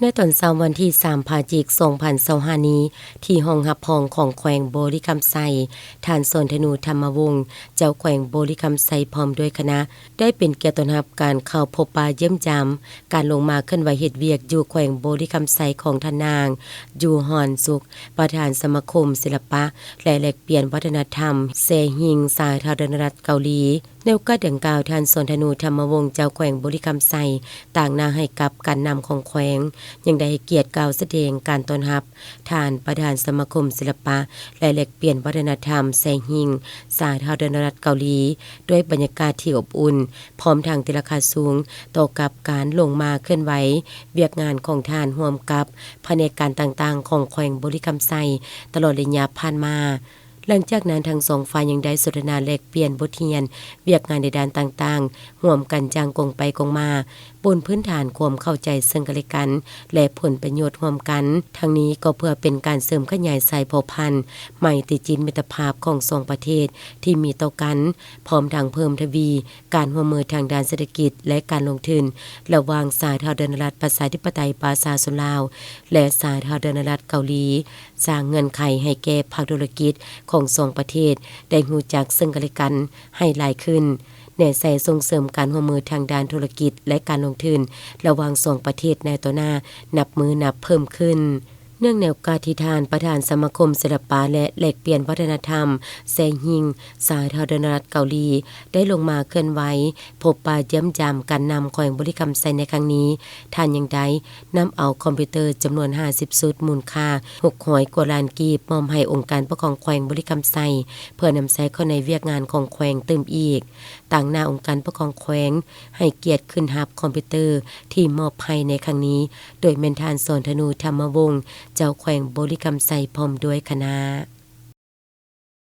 ในตอนเช้าวันที่3พฤศจิกายน2025นี้ที่ห้องรับรองของแขวงโบริคำไซท่านสนธนูธรรมวงศ์เจ้าแขวงโบริคำไซพร้อมด้วยคณะได้เป็นเกียรติต้อนรับการเข้าพบปะเยี่ยมยามการลงมาเคลื่อนไหวเฮ็ดเวียกอยู่แขวงโบริคำไซของทนางอยู่ฮอนสุขประธานสมาคมศิลปะและแลกเปลี่ยนวัฒนธรรมเซฮิงสาธารณรัฐเกาหลีในโอกาสดังกล่าวท่านสนธนูธรรมวงศ์เจ้าแขวงโบริคำไซต่างหน้าให้กับการนำของแขวงยังได้ให้เกียรติกล่าวแสดงการต้อนรับท่านประธานสมาคมศิลปะและแลกเปลี่ยนวัฒนธรรมแซฮิงสาธารณรัฐเกาหลีด้วยบรรยากาศที่อบอุ่นพร้อมทางติราคาสูงต่อกับการลงมาเคลื่อนไหวเวียกงานของท่านร่วมกับแผนกการต่างๆของแขวงโบริคำไซตลอดระยะผ่านมาหลังจากนั้นทั้งสองฝ่ายยังได้สนทนาแลกเปลี่ยนบทเรียนเวียกงานในด้านต่างๆร่วมกันจางกงไปกงมาบนพื้นฐานความเข้าใจซึ่งกันและกันและผลประโยชน์ร่วมกันทั้งนี้ก็เพื่อเป็นการเสริมขยายสายเผ่าพันธุ์ไมตรีจิตมิตรภาพของสองประเทศที่มีต่อกันพร้อมทางเพิ่มทวีการร่วมมือทางด้านเศรษฐกิจและการลงทุนระหว่างสาธารณรัฐประชาธิปไตยประชาชนลาวและสาธารณรัฐเกาหลีสร้างเงื่อนไขให้แก่ภาคธุรกิจของสองประเทศได้รู้จักซึ่งกันและกันให้หลายขึ้นแน่ใส่ส่งเสริมการร่วมมือทางด้านธุรกิจและการลงทุนระหว่างสองประเทศในต่อหน้านับมือนับเพิ่มขึ้นเนื่องในโอกาสที่ท่านประธานสมาคมศิลปะและแลกเปลี่ยนวัฒนธรรมแซฮิงสาธารณรัฐเกาหลีได้ลงมาเคลื่อนไหวพบปะเยี่ยมยามการนำแขวงโบริคำไซในครั้งนี้ท่านยังได้นำเอาคอมพิวเตอร์จำนวน50ชุดมูลค่า600กว่าล้านกีบมอบให้องค์การปกครองแขวงโบริคำไซเพื่อนำใช้เข้าในเวียกงานของแขวงเติมอีกต่างหน้าองค์การปกครองแขวงให้เกียรติขึ้นรับคอมพิวเตอร์ที่มอบให้ในครั้งนี้โดยแม่นท่านสนธนูธรรมวงศ์เจ้าแขวงโบริคำไซพร้อมด้วยคณะ